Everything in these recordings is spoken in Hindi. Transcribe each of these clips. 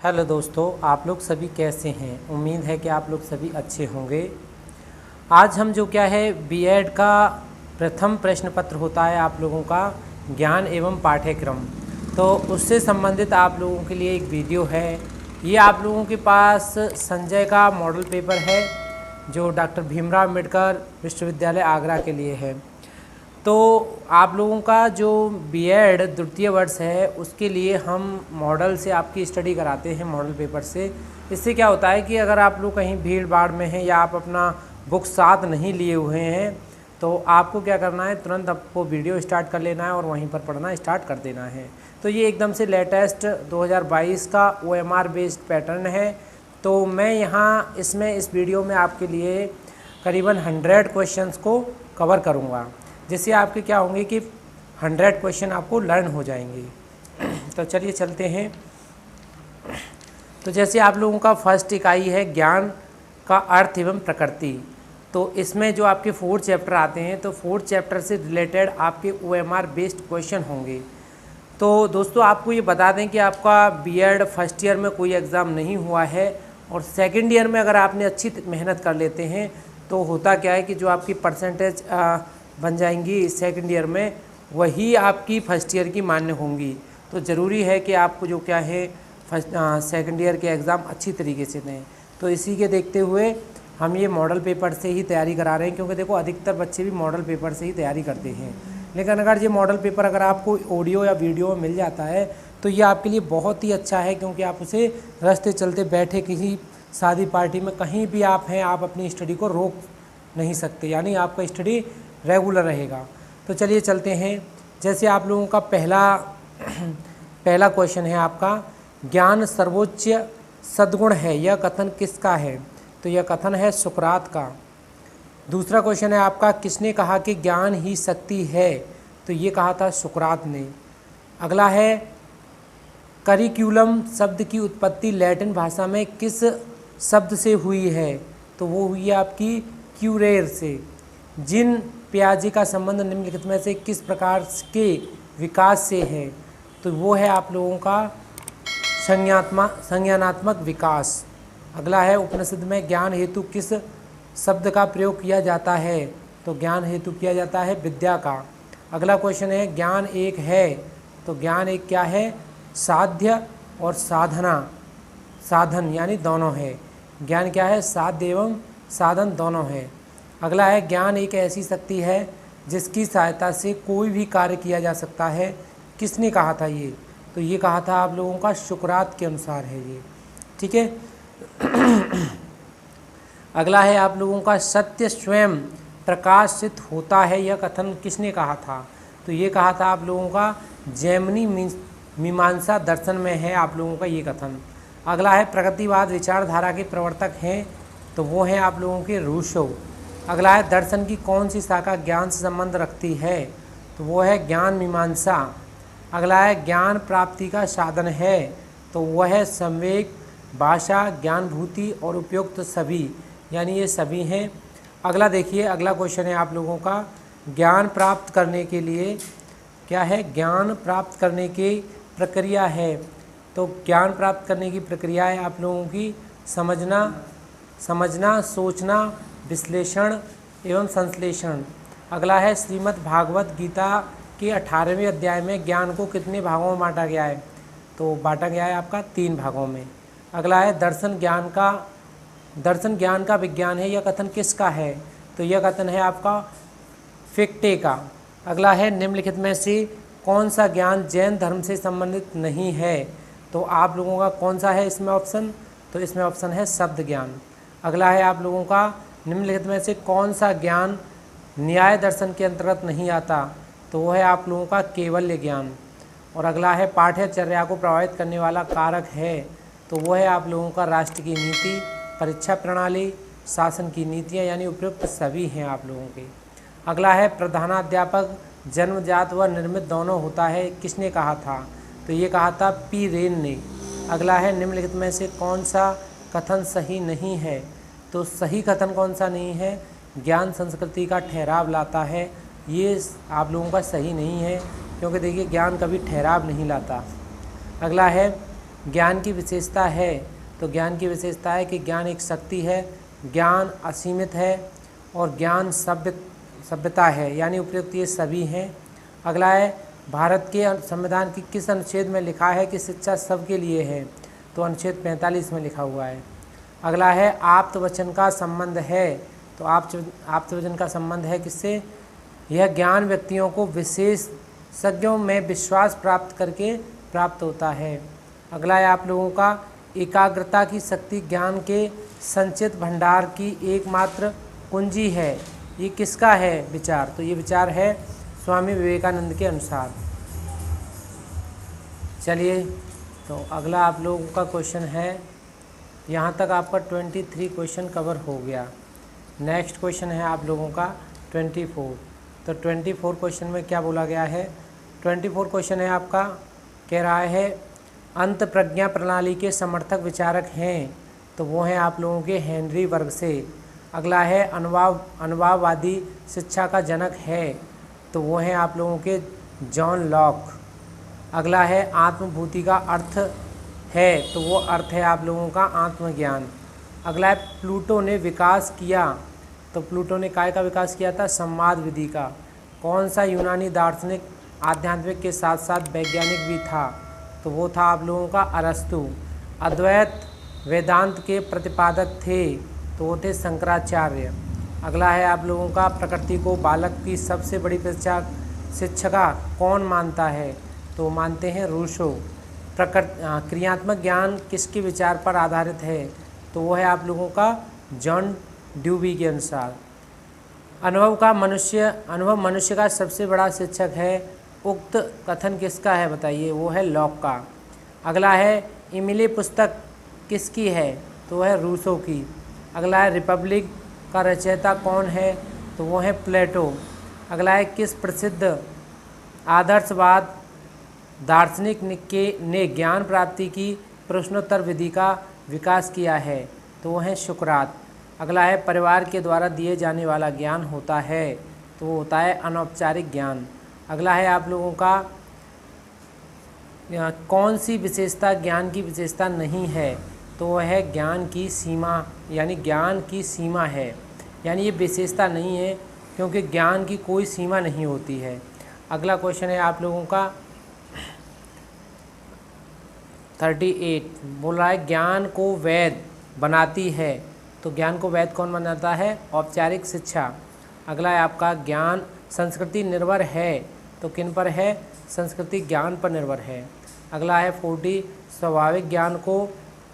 हेलो दोस्तों, आप लोग सभी कैसे हैं। उम्मीद है कि आप लोग सभी अच्छे होंगे। आज हम जो क्या है बीएड का प्रथम प्रश्न पत्र होता है आप लोगों का ज्ञान एवं पाठ्यक्रम, तो उससे संबंधित आप लोगों के लिए एक वीडियो है। ये आप लोगों के पास संजय का मॉडल पेपर है जो डॉक्टर भीमराव अम्बेडकर विश्वविद्यालय आगरा के लिए है। तो आप लोगों का जो बीएड द्वितीय वर्ष है उसके लिए हम मॉडल से आपकी स्टडी कराते हैं, मॉडल पेपर से। इससे क्या होता है कि अगर आप लोग कहीं भीड़ भाड़ में हैं या आप अपना बुक साथ नहीं लिए हुए हैं तो आपको क्या करना है, तुरंत आपको वीडियो स्टार्ट कर लेना है और वहीं पर पढ़ना स्टार्ट कर देना है। तो ये एकदम से लेटेस्ट 2022 का OMR बेस्ड पैटर्न है। तो मैं यहाँ इस वीडियो में आपके लिए करीबन 100 क्वेश्चंस को कवर करूँगा, जिससे आपके क्या होंगे कि 100 क्वेश्चन आपको लर्न हो जाएंगे। तो चलिए चलते हैं। तो जैसे आप लोगों का फर्स्ट इकाई है ज्ञान का अर्थ एवं प्रकृति, तो इसमें जो आपके 4 चैप्टर आते हैं तो 4 चैप्टर से रिलेटेड आपके OMR बेस्ड क्वेश्चन होंगे। तो दोस्तों आपको ये बता दें कि आपका बीएड फर्स्ट ईयर में कोई एग्ज़ाम नहीं हुआ है और सेकेंड ईयर में अगर आपने अच्छी मेहनत कर लेते हैं तो होता क्या है कि जो आपकी परसेंटेज बन जाएंगी सेकंड ईयर में, वही आपकी फर्स्ट ईयर की मान्य होंगी। तो ज़रूरी है कि आपको जो क्या है सेकंड ईयर के एग्ज़ाम अच्छी तरीके से दें। तो इसी के देखते हुए हम ये मॉडल पेपर से ही तैयारी करा रहे हैं, क्योंकि देखो अधिकतर बच्चे भी मॉडल पेपर से ही तैयारी करते हैं। लेकिन अगर ये मॉडल पेपर अगर आपको ऑडियो या वीडियो में मिल जाता है तो ये आपके लिए बहुत ही अच्छा है, क्योंकि आप उसे रास्ते चलते बैठे किसी शादी पार्टी में कहीं भी आप हैं, आप अपनी स्टडी को रोक नहीं सकते, यानी आपका स्टडी रेगुलर रहेगा। तो चलिए चलते हैं। जैसे आप लोगों का पहला क्वेश्चन है आपका, ज्ञान सर्वोच्च सद्गुण है, यह कथन किसका है? तो यह कथन है सुकरात का। दूसरा क्वेश्चन है आपका, किसने कहा कि ज्ञान ही शक्ति है? तो ये कहा था सुकरात ने। अगला है, करिक्यूलम शब्द की उत्पत्ति लैटिन भाषा में किस शब्द से हुई है? तो वो हुई है आपकी क्यूरेर से। जिन पियाजे का संबंध निम्नलिखित में से किस प्रकार के विकास से है? तो वो है आप लोगों का संज्ञानात्मक विकास। अगला है, उपनिषद में ज्ञान हेतु किस शब्द का प्रयोग किया जाता है? तो ज्ञान हेतु किया जाता है विद्या का। अगला क्वेश्चन है, ज्ञान एक है, तो ज्ञान एक क्या है? साध्य और साधना, साधन यानी दोनों है। ज्ञान क्या है? साध्य एवं साधन दोनों है। अगला है, ज्ञान एक ऐसी शक्ति है जिसकी सहायता से कोई भी कार्य किया जा सकता है। किसने कहा था ये? तो ये कहा था आप लोगों का सुकरात के अनुसार है ये, ठीक है। अगला है आप लोगों का, सत्य स्वयं प्रकाशित होता है, यह कथन किसने कहा था? तो ये कहा था आप लोगों का जैमिनी मीमांसा दर्शन में है आप लोगों का ये कथन। अगला है, प्रगतिवाद विचारधारा के प्रवर्तक हैं, तो वो हैं आप लोगों के रूसो। अगला है, दर्शन की कौन सी शाखा ज्ञान से संबंध रखती है? तो वो है ज्ञान मीमांसा। अगला है, ज्ञान प्राप्ति का साधन है, तो वह है संवेग, भाषा, ज्ञानभूति और उपयुक्त सभी, यानी ये सभी हैं। अगला देखिए, अगला क्वेश्चन है आप लोगों का, ज्ञान प्राप्त करने के लिए क्या है? ज्ञान प्राप्त करने की प्रक्रिया है। तो ज्ञान प्राप्त करने की प्रक्रिया है आप लोगों की समझना, सोचना, विश्लेषण एवं संश्लेषण। अगला है, श्रीमद् भागवत गीता के 18वें अध्याय में ज्ञान को कितने भागों में बांटा गया है? तो बांटा गया है आपका 3 भागों में। अगला है, दर्शन ज्ञान का विज्ञान है, यह कथन किसका है? तो यह कथन है आपका फिक्टे का। अगला है, निम्नलिखित में से कौन सा ज्ञान जैन धर्म से संबंधित नहीं है? तो आप लोगों का कौन सा है इसमें ऑप्शन? तो इसमें ऑप्शन है शब्द ज्ञान। अगला है आप लोगों का, निम्नलिखित में से कौन सा ज्ञान न्याय दर्शन के अंतर्गत नहीं आता? तो वो है आप लोगों का केवल्य ज्ञान। और अगला है, पाठ्यचर्या को प्रभावित करने वाला कारक है, तो वो है आप लोगों का राष्ट्र की नीति, परीक्षा प्रणाली, शासन की नीतियाँ, यानी उपयुक्त सभी हैं आप लोगों के। अगला है, प्रधानाध्यापक जन्मजात व निर्मित दोनों होता है, किसने कहा था? तो ये कहा था पी रेन ने। अगला है, निम्नलिखित में से कौन सा कथन सही नहीं है? तो सही कथन कौन सा नहीं है? ज्ञान संस्कृति का ठहराव लाता है, ये आप लोगों का सही नहीं है, क्योंकि देखिए ज्ञान कभी ठहराव नहीं लाता। अगला है, ज्ञान की विशेषता है, तो ज्ञान की विशेषता है कि ज्ञान एक शक्ति है, ज्ञान असीमित है और ज्ञान सभ्यता है, यानी उपयुक्त ये सभी हैं। अगला है भारत के संविधान की किस अनुच्छेद में लिखा है कि शिक्षा सबके लिए है, तो अनुच्छेद 45 में लिखा हुआ है। अगला है आप्तवचन का संबंध है, तो आप्तवचन का संबंध है किससे? यह ज्ञान व्यक्तियों को विशेषज्ञों में विश्वास प्राप्त करके प्राप्त होता है। अगला है आप लोगों का एकाग्रता की शक्ति ज्ञान के संचित भंडार की एकमात्र कुंजी है, ये किसका है विचार? तो ये विचार है स्वामी विवेकानंद के अनुसार। चलिए, तो अगला आप लोगों का क्वेश्चन है, यहाँ तक आपका 23 क्वेश्चन कवर हो गया। नेक्स्ट क्वेश्चन है आप लोगों का 24। तो 24 क्वेश्चन में क्या बोला गया है? 24 क्वेश्चन है आपका, कह रहा है अंत प्रज्ञा प्रणाली के समर्थक विचारक हैं, तो वो हैं आप लोगों के हेनरी बर्गसे। अगला है अनुभाववादी शिक्षा का जनक है, तो वो हैं आप लोगों के जॉन लॉक। अगला है आत्मभूति का अर्थ है, तो वो अर्थ है आप लोगों का आत्मज्ञान। अगला है प्लूटो ने विकास किया, तो प्लूटो ने काय का विकास किया था? संवाद विधि का। कौन सा यूनानी दार्शनिक आध्यात्मिक के साथ साथ वैज्ञानिक भी था? तो वो था आप लोगों का अरस्तु। अद्वैत वेदांत के प्रतिपादक थे, तो वो थे शंकराचार्य। अगला है आप लोगों का प्रकृति को बालक की सबसे बड़ी शिक्षिका कौन मानता है? तो मानते हैं रूसो। क्रियात्मक ज्ञान किसके विचार पर आधारित है? तो वो है आप लोगों का जॉन ड्यूबी के अनुसार। अनुभव मनुष्य का सबसे बड़ा शिक्षक है, उक्त कथन किसका है बताइए? वो है लॉक का। अगला है इमिली पुस्तक किसकी है? तो वह है रूसो की। अगला है रिपब्लिक का रचयिता कौन है? तो वो है प्लेटो। अगला है किस प्रसिद्ध आदर्शवाद दार्शनिक ने ज्ञान प्राप्ति की प्रश्नोत्तर विधि का विकास किया है? तो वो है सुकरात। अगला है परिवार के द्वारा दिए जाने वाला ज्ञान होता है, तो वो होता है अनौपचारिक ज्ञान। अगला है आप लोगों का कौन सी विशेषता ज्ञान की विशेषता नहीं है? तो वह है ज्ञान की सीमा, यानी ज्ञान की सीमा है, यानी ये विशेषता नहीं है क्योंकि ज्ञान की कोई सीमा नहीं होती है। अगला क्वेश्चन है आप लोगों का 38, बोल रहा है ज्ञान को वैध बनाती है, तो ज्ञान को वैध कौन बनाता है? औपचारिक शिक्षा। अगला है आपका ज्ञान संस्कृति निर्भर है, तो किन पर है? संस्कृति ज्ञान पर निर्भर है। अगला है 40, स्वाभाविक ज्ञान को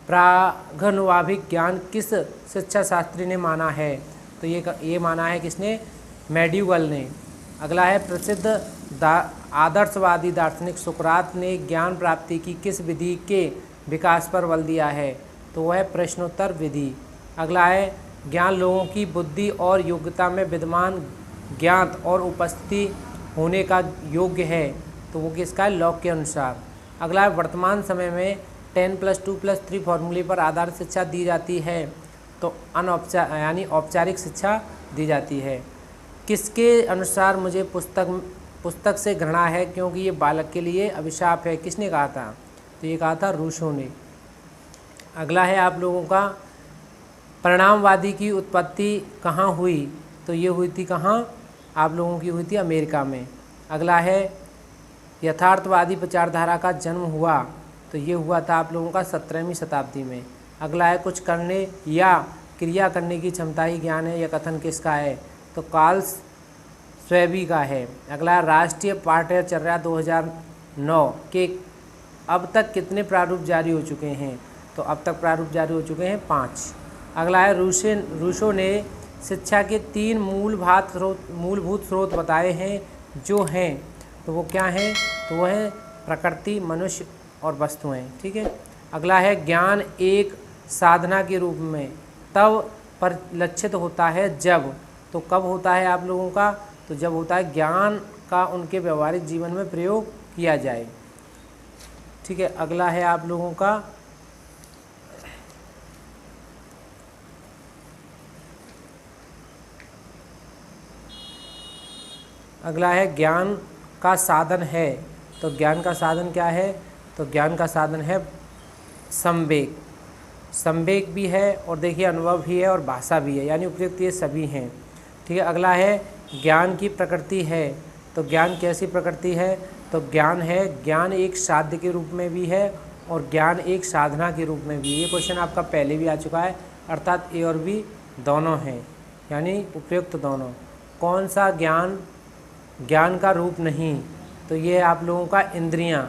प्रागनुभाविक ज्ञान किस शिक्षा शास्त्री ने माना है? तो ये माना है किसने? मैड्यूगल ने। अगला है प्रसिद्ध आदर्शवादी दार्शनिक सुकरात ने ज्ञान प्राप्ति की किस विधि के विकास पर बल दिया है? तो वह है प्रश्नोत्तर विधि। अगला है ज्ञान लोगों की बुद्धि और योग्यता में विद्यमान ज्ञात और उपस्थिति होने का योग्य है, तो वो किसका है? लॉक के अनुसार। अगला है वर्तमान समय में 10+2+3 फॉर्मूले पर आधारित शिक्षा दी जाती है, तो यानी औपचारिक शिक्षा दी जाती है। किसके अनुसार मुझे पुस्तक से घृणा है क्योंकि ये बालक के लिए अभिशाप है? किसने कहा था? तो ये कहा था रूसो ने। अगला है आप लोगों का परिणामवादी की उत्पत्ति कहाँ हुई? तो ये हुई थी कहाँ? आप लोगों की हुई थी अमेरिका में। अगला है यथार्थवादी विचारधारा का जन्म हुआ, तो ये हुआ था आप लोगों का 17वीं शताब्दी में। अगला है कुछ करने या क्रिया करने की क्षमता ही ज्ञान है, यह कथन किसका है? तो कार्ल श्वेबी का है। अगला है राष्ट्रीय पाठ्यचर्या 2009 के अब तक कितने प्रारूप जारी हो चुके हैं? तो अब तक प्रारूप जारी हो चुके हैं 5। अगला है रूसो ने शिक्षा के 3 मूलभूत स्रोत बताए हैं जो हैं, तो वो क्या हैं? तो वो है प्रकृति, मनुष्य और वस्तुएं। ठीक है। अगला है ज्ञान एक साधना के रूप में तब परिलक्षित होता है जब, तो कब होता है आप लोगों का? तो जब होता है ज्ञान का उनके व्यवहारिक जीवन में प्रयोग किया जाए। ठीक है। अगला है आप लोगों का ज्ञान का साधन है, तो ज्ञान का साधन क्या है? तो ज्ञान का साधन है संवेग, संवेग भी है और देखिए अनुभव भी है और भाषा भी है, यानी उपयुक्त ये सभी हैं। ठीक है, अगला है ज्ञान की प्रकृति है, तो ज्ञान कैसी प्रकृति है, तो ज्ञान है, ज्ञान एक साध्य के रूप में भी है और ज्ञान एक साधना के रूप में भी। ये क्वेश्चन आपका पहले भी आ चुका है, अर्थात ए और बी दोनों हैं, यानी उपयुक्त दोनों। कौन सा ज्ञान ज्ञान का रूप नहीं, तो ये आप लोगों का इंद्रियां,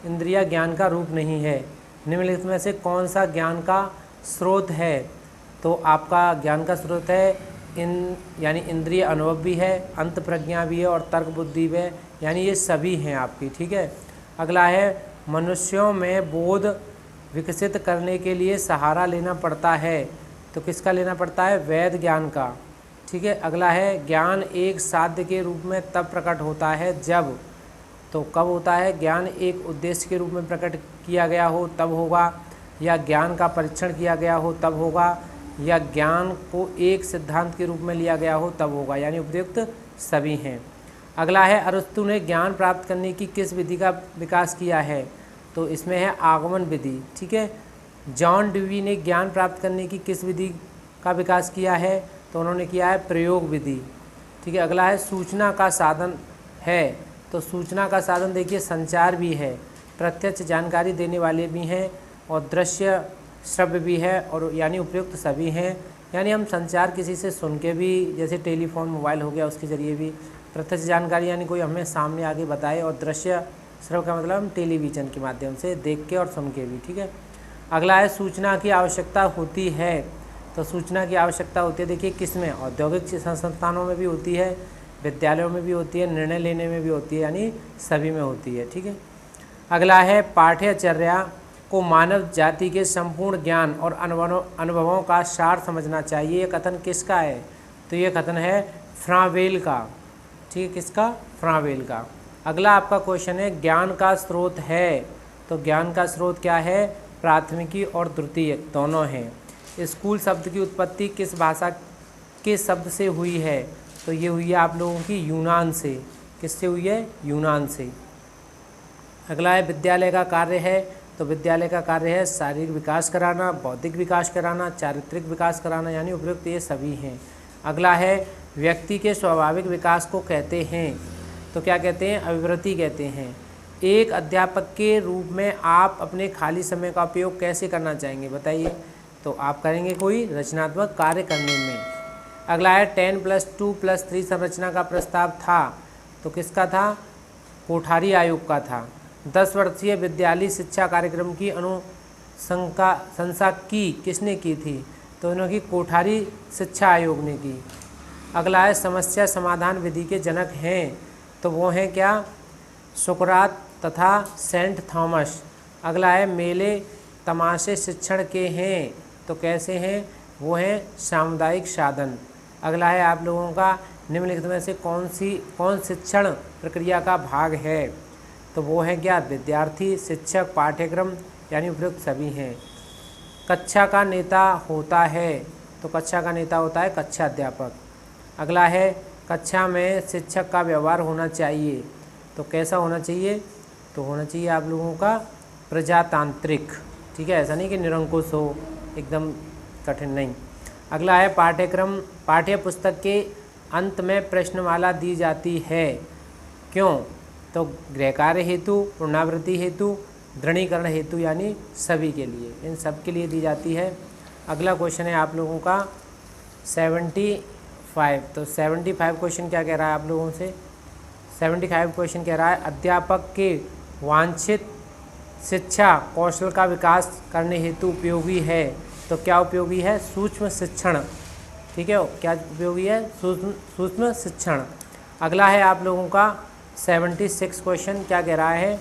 इंद्रियां ज्ञान का रूप नहीं है। निम्नलिखित में से कौन सा ज्ञान का स्रोत है, तो आपका ज्ञान का स्रोत है यानी इंद्रिय अनुभव भी है, अंत प्रज्ञा भी है और तर्क बुद्धि भी है, यानी ये सभी हैं आपकी। ठीक है, अगला है मनुष्यों में बोध विकसित करने के लिए सहारा लेना पड़ता है, तो किसका लेना पड़ता है, वेद ज्ञान का। ठीक है, अगला है ज्ञान एक साध्य के रूप में तब प्रकट होता है जब, तो कब होता है, ज्ञान एक उद्देश्य के रूप में प्रकट किया गया हो तब होगा, या ज्ञान का परीक्षण किया गया हो तब होगा, या ज्ञान को एक सिद्धांत के रूप में लिया गया हो तब होगा, यानी उपयुक्त सभी हैं। अगला है अरस्तु ने ज्ञान प्राप्त करने की किस विधि का विकास किया है, तो इसमें है आगमन विधि। ठीक है, जॉन ड्यूवी ने ज्ञान प्राप्त करने की किस विधि का विकास किया है, तो उन्होंने किया है प्रयोग विधि। ठीक है, अगला है सूचना का साधन है, तो सूचना का साधन देखिए संचार भी है, प्रत्यक्ष जानकारी देने वाले भी हैं और दृश्य श्रव्य भी है, और यानी उपयुक्त सभी हैं। यानी हम संचार किसी से सुन के भी, जैसे टेलीफोन मोबाइल हो गया उसके ज़रिए भी, प्रत्यक्ष जानकारी यानी कोई हमें सामने आगे बताए, और दृश्य श्रव्य का मतलब हम टेलीविज़न के माध्यम से देख के और सुन के भी। ठीक है, अगला है सूचना की आवश्यकता होती है, तो सूचना की आवश्यकता होती है देखिए किस में, औद्योगिक संस्थानों में भी होती है, विद्यालयों में भी होती है, निर्णय लेने में भी होती है, यानी सभी में होती है। ठीक है, अगला है पाठ्यचर्या को मानव जाति के संपूर्ण ज्ञान और अनुभवों का सार समझना चाहिए। ये कथन किसका है, तो ये कथन है फ्रावेल का। ठीक है, किसका, फ्रावेल का। अगला आपका क्वेश्चन है ज्ञान का स्रोत है, तो ज्ञान का स्रोत क्या है, प्राथमिकी और द्वितीयक दोनों हैं। स्कूल शब्द की उत्पत्ति किस भाषा के शब्द से हुई है, तो ये हुई है आप लोगों की यूनान से। किससे हुई है, यूनान से। अगला है विद्यालय का कार्य है, तो विद्यालय का कार्य है शारीरिक विकास कराना, बौद्धिक विकास कराना, चारित्रिक विकास कराना, यानी उपयुक्त ये सभी हैं। अगला है व्यक्ति के स्वाभाविक विकास को कहते हैं, तो क्या कहते हैं, अभिवृत्ति कहते हैं। एक अध्यापक के रूप में आप अपने खाली समय का उपयोग कैसे करना चाहेंगे, बताइए, तो आप करेंगे कोई रचनात्मक कार्य करने में। अगला है 10+2+3 संरचना का प्रस्ताव था, तो किसका था, कोठारी आयोग का था। 10 वर्षीय विद्यालय शिक्षा कार्यक्रम की अनुशंसा की किसने की थी, तो उन्होंने कोठारी शिक्षा आयोग ने की। अगला है समस्या समाधान विधि के जनक हैं, तो वो हैं क्या, सुकरात तथा सेंट थॉमस। अगला है मेले तमाशे शिक्षण के हैं, तो कैसे हैं, वो हैं सामुदायिक साधन। अगला है आप लोगों का निम्नलिखित में से कौन शिक्षण प्रक्रिया का भाग है, तो वो है क्या, विद्यार्थी, शिक्षक, पाठ्यक्रम, यानी उपयुक्त सभी हैं। कक्षा का नेता होता है, तो कक्षा का नेता होता है कक्षा अध्यापक। अगला है कक्षा में शिक्षक का व्यवहार होना चाहिए, तो कैसा होना चाहिए, तो होना चाहिए आप लोगों का प्रजातांत्रिक। ठीक है, ऐसा नहीं कि निरंकुश हो, एकदम कठिन नहीं। अगला है पाठ्यक्रम, पाठ्य पुस्तक के अंत में प्रश्नमाला दी जाती है, क्यों, तो गृहकार्य हेतु, पुनरावृत्ति हेतु, दृढ़ीकरण हेतु, यानी सभी के लिए, इन सब के लिए दी जाती है। अगला क्वेश्चन है आप लोगों का 75, तो 75 क्वेश्चन क्या कह रहा है आप लोगों से, 75 क्वेश्चन कह रहा है अध्यापक के वांछित शिक्षा कौशल का विकास करने हेतु उपयोगी है, तो क्या उपयोगी है, सूक्ष्म शिक्षण। ठीक है, क्या उपयोगी है, सूक्ष्म शिक्षण। अगला है आप लोगों का 76 क्वेश्चन क्या कह रहा है,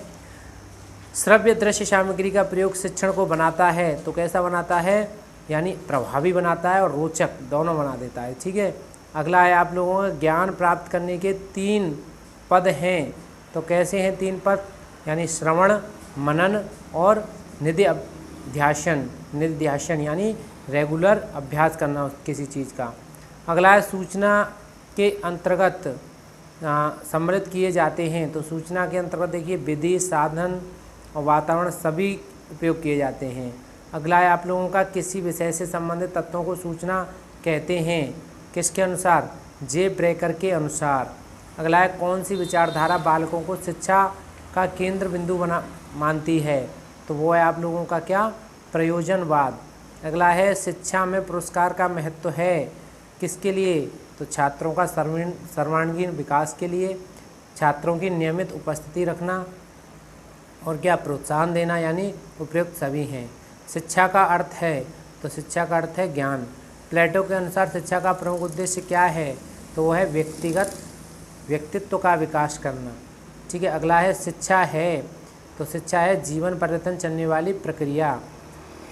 श्रव्य दृश्य सामग्री का प्रयोग शिक्षण को बनाता है, तो कैसा बनाता है, यानी प्रभावी बनाता है और रोचक दोनों बना देता है। ठीक है, अगला है आप लोगों का ज्ञान प्राप्त करने के 3 पद हैं, तो कैसे हैं 3 पद, यानी श्रवण, मनन और निधिध्यासन, यानी रेगुलर अभ्यास करना किसी चीज़ का। अगला है सूचना के अंतर्गत सम्मिलित किए जाते हैं, तो सूचना के अंतर्गत देखिए विधि, साधन और वातावरण सभी उपयोग किए जाते हैं। अगला है आप लोगों का किसी विषय से संबंधित तत्वों को सूचना कहते हैं, किसके अनुसार? जे ब्रेकर के अनुसार। अगला है कौन सी विचारधारा बालकों को शिक्षा का केंद्र बिंदु मानती है? तो वो है आप लोगों का क्या? प्रयोजनवाद। अगला है शिक्षा में पुरस्कार का महत्व है, किसके लिए? तो छात्रों का सर्वांगीण विकास के लिए, छात्रों की नियमित उपस्थिति रखना और क्या? प्रोत्साहन देना, यानी उपयुक्त सभी हैं। शिक्षा का अर्थ है, तो शिक्षा का अर्थ है ज्ञान। प्लेटो के अनुसार शिक्षा का प्रमुख उद्देश्य क्या है? तो वो है व्यक्तित्व का विकास करना। ठीक है। अगला है शिक्षा है, तो शिक्षा है जीवन परिवर्तन चलने वाली प्रक्रिया।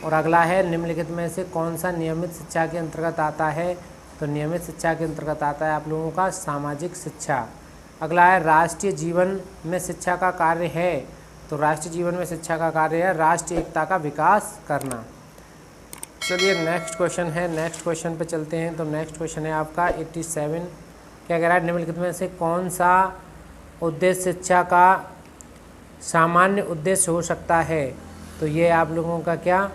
और अगला है निम्नलिखित में से कौन सा नियमित शिक्षा के अंतर्गत आता है? तो नियमित शिक्षा के अंतर्गत आता है आप लोगों का सामाजिक शिक्षा। अगला है राष्ट्रीय जीवन में शिक्षा का कार्य है, तो राष्ट्रीय जीवन में शिक्षा का कार्य है राष्ट्रीय एकता का विकास करना। चलिए नेक्स्ट क्वेश्चन है, नेक्स्ट क्वेश्चन पे चलते हैं। तो नेक्स्ट क्वेश्चन है आपका 87। क्या कह रहा है? निम्नलिखित में से कौन सा उद्देश्य शिक्षा का सामान्य उद्देश्य हो सकता है? तो ये आप लोगों का क्या?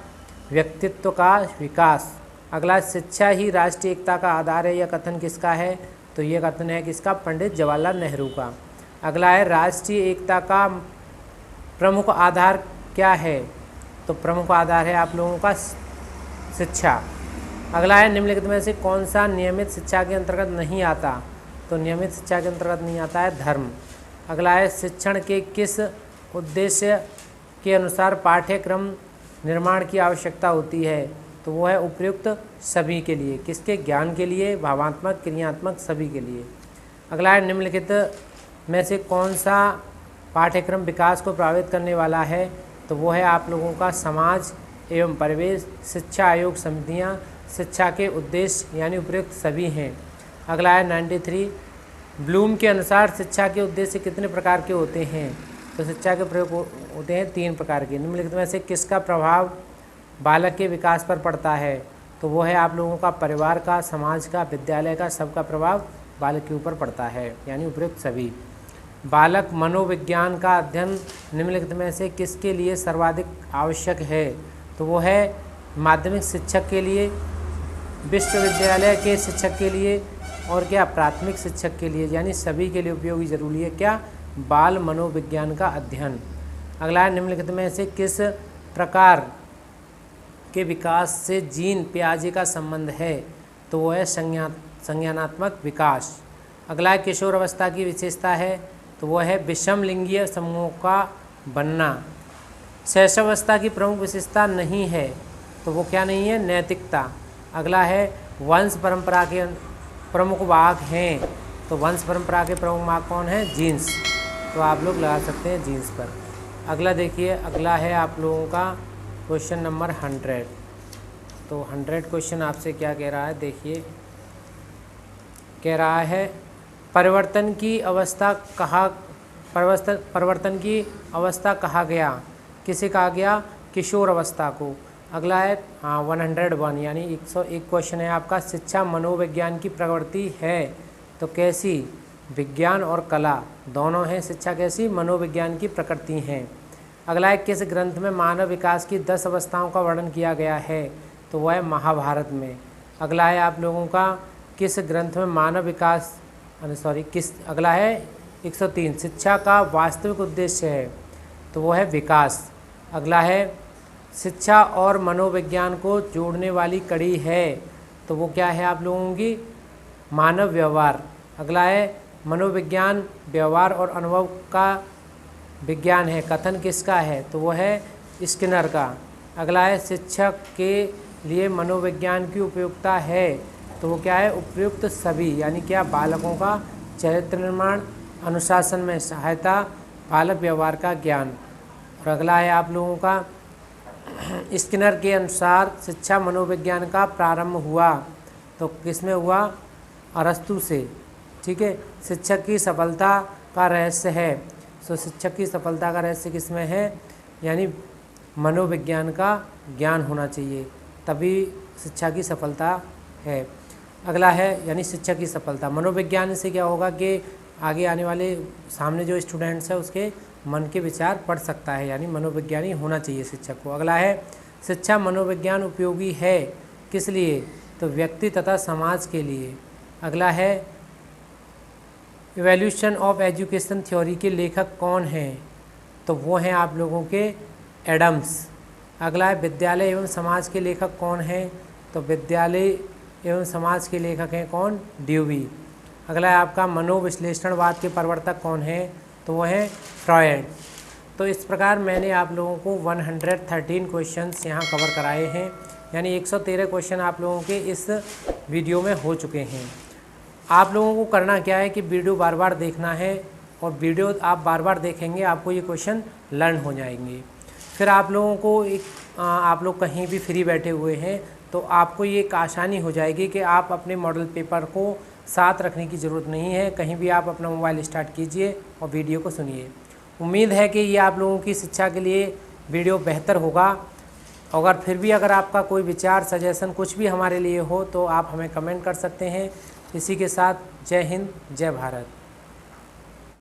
व्यक्तित्व का विकास। अगला शिक्षा ही राष्ट्रीय एकता का आधार है, यह कथन किसका है? तो ये कथन है किसका? पंडित जवाहरलाल नेहरू का। अगला है राष्ट्रीय एकता का प्रमुख आधार क्या है? तो प्रमुख आधार है आप लोगों का शिक्षा। अगला है निम्नलिखित में से कौन सा नियमित शिक्षा के अंतर्गत नहीं आता? तो नियमित शिक्षा के अंतर्गत नहीं आता है धर्म। अगला है शिक्षण के किस उद्देश्य के अनुसार पाठ्यक्रम निर्माण की आवश्यकता होती है? तो वो है उपयुक्त सभी के लिए, किसके? ज्ञान के लिए, भावात्मक, क्रियात्मक, सभी के लिए। अगला है निम्नलिखित में से कौन सा पाठ्यक्रम विकास को प्रभावित करने वाला है? तो वो है आप लोगों का समाज एवं परिवेश, शिक्षा आयोग समितियाँ, शिक्षा के उद्देश्य यानी उपयुक्त सभी हैं। अगला है 93। ब्लूम के अनुसार शिक्षा के उद्देश्य कितने प्रकार के होते हैं? तो शिक्षा के प्रयोग होते हैं 3 प्रकार के। निम्नलिखित में से किसका प्रभाव बालक के विकास पर पड़ता है? तो वो है आप लोगों का परिवार का, समाज का, विद्यालय का, सबका प्रभाव बालक के ऊपर पड़ता है, यानी उपयुक्त सभी। बालक मनोविज्ञान का अध्ययन निम्नलिखित में से किसके लिए सर्वाधिक आवश्यक है? तो वो है माध्यमिक शिक्षक के लिए, विश्वविद्यालय के शिक्षक के लिए और क्या? प्राथमिक शिक्षक के लिए, यानी सभी के लिए उपयोगी जरूरी है क्या? बाल मनोविज्ञान का अध्ययन। अगला है निम्नलिखित में से किस प्रकार के विकास से जीन पियाजे का संबंध है? तो वो है संज्ञानात्मक विकास। अगला है किशोर अवस्था की विशेषता है, तो वो है विषम लिंगीय समूहों का बनना। शैशवावस्था की प्रमुख विशेषता नहीं है, तो वो क्या नहीं है? नैतिकता। अगला है वंश परंपरा के प्रमुख वाहक हैं, तो वंश परंपरा के प्रमुख वाहक कौन है? जीन्स। तो आप लोग लगा सकते हैं जीन्स पर। अगला देखिए, अगला है आप लोगों का क्वेश्चन नंबर 100। तो 100 क्वेश्चन आपसे क्या कह रहा है? देखिए, कह रहा है परिवर्तन की अवस्था कहा गया? किसे कहा गया? किशोर अवस्था को। अगला है 101 यानी 101 क्वेश्चन है आपका, शिक्षा मनोविज्ञान की प्रवृत्ति है, तो कैसी? विज्ञान और कला दोनों हैं। शिक्षा कैसी? मनोविज्ञान की प्रकृति हैं। अगला है किस ग्रंथ में मानव विकास की 10 अवस्थाओं का वर्णन किया गया है? तो वह है महाभारत में। अगला है आप लोगों का किस ग्रंथ में मानव विकास अगला है 103 शिक्षा का वास्तविक उद्देश्य है? तो वो है विकास। अगला है शिक्षा और मनोविज्ञान को जोड़ने वाली कड़ी है, तो वो क्या है आप लोगों की? मानव व्यवहार। अगला है मनोविज्ञान व्यवहार और अनुभव का विज्ञान है, कथन किसका है? तो वो है स्किनर का। अगला है शिक्षक के लिए मनोविज्ञान की उपयोगिता है, तो वो क्या है? उपयुक्त सभी, यानी क्या? बालकों का चरित्र निर्माण, अनुशासन में सहायता, बालक व्यवहार का ज्ञान। और अगला है आप लोगों का स्किनर के अनुसार शिक्षा मनोविज्ञान का प्रारंभ हुआ, तो किसमें हुआ? अरस्तु से। ठीक है। शिक्षक की सफलता का रहस्य है, तो शिक्षक की सफलता का रहस्य किसमें है? यानी मनोविज्ञान का ज्ञान होना चाहिए, तभी शिक्षा की सफलता है। अगला है यानी शिक्षक की सफलता। मनोविज्ञान से क्या होगा कि आगे आने वाले सामने जो स्टूडेंट्स है उसके मन के विचार पढ़ सकता है, यानी मनोविज्ञानी होना चाहिए शिक्षक को। अगला है शिक्षा मनोविज्ञान उपयोगी है किस लिए? तो व्यक्ति तथा समाज के लिए। अगला है इवोल्यूशन ऑफ एजुकेशन थ्योरी के लेखक कौन हैं? तो वो हैं आप लोगों के एडम्स। अगला है विद्यालय एवं समाज के लेखक कौन हैं? तो विद्यालय एवं समाज के लेखक हैं कौन? ड्यूवी। अगला है आपका मनोविश्लेषणवाद के प्रवर्तक कौन हैं? तो वो हैं फ्रॉयड। तो इस प्रकार मैंने आप लोगों को 113 क्वेश्चंस यहाँ कवर कराए हैं, यानी 113 क्वेश्चन आप लोगों के इस वीडियो में हो चुके हैं। आप लोगों को करना क्या है कि वीडियो बार बार देखना है, और वीडियो आप बार बार देखेंगे आपको ये क्वेश्चन लर्न हो जाएंगे। फिर आप लोगों को आप लोग कहीं भी फ्री बैठे हुए हैं तो आपको ये एक आसानी हो जाएगी कि आप अपने मॉडल पेपर को साथ रखने की ज़रूरत नहीं है, कहीं भी आप अपना मोबाइल स्टार्ट कीजिए और वीडियो को सुनिए। उम्मीद है कि ये आप लोगों की शिक्षा के लिए वीडियो बेहतर होगा। अगर फिर भी अगर आपका कोई विचार, सजेशन कुछ भी हमारे लिए हो तो आप हमें कमेंट कर सकते हैं। इसी के साथ जय हिंद, जय भारत।